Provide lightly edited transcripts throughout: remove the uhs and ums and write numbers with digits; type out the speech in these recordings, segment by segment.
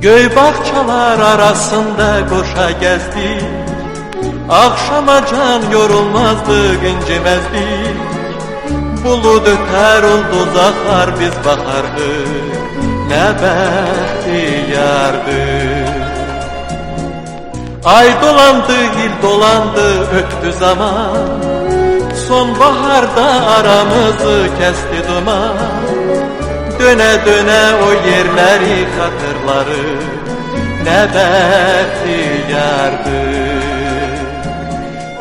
Göy bahçalar arasında koşa gezdik, akşama can yorulmazdık, incimezdik. Bulut öter ulduz akar, biz bakardık, ne bahtiyardık. Ay dolandı, il dolandı, öttü zaman, sonbaharda aramızı kesti duman. Döne döne o yerleri hatırları, ne bahtiyardı.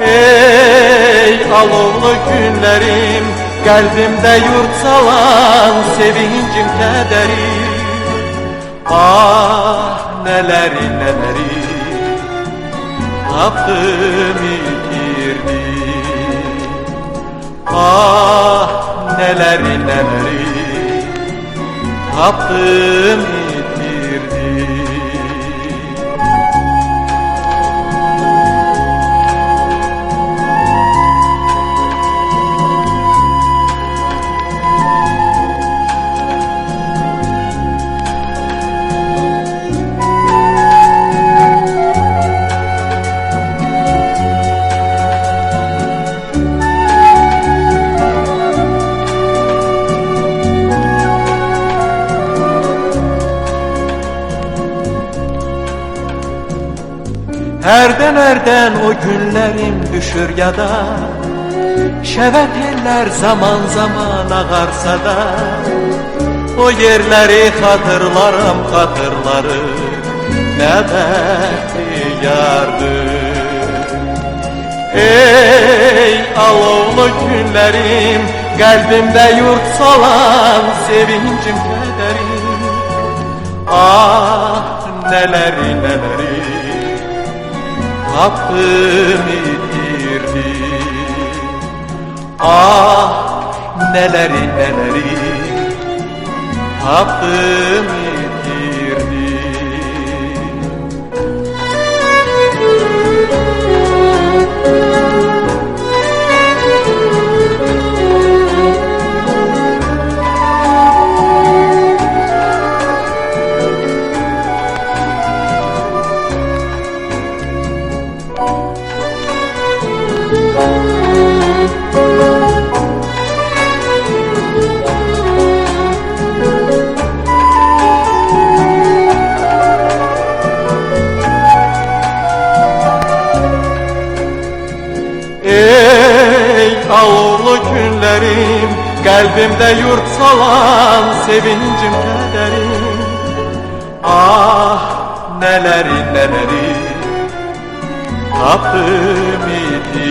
Ey alovlu günlerim, kalbimde yurt salan sevincim kederim. Ah neleri neleri taptım yitirdim. Ah neleri neleri taptım yitirdim. Nereden o günlerim düşür ya da şevet eller zaman zaman ağarsa da, o yerleri hatırlarım hatırları, ne bahtiyardı. Ey alovlu günlerim, kalbimde yurt salan sevincim kederim. Ah neleri neleri taptım yitirdim. Ah neleri neleri taptım yitirdim. Ey alovlu günlerim, kalbimde yurt salan sevincim kederim. Ah neleri neleri taptım yitirdim.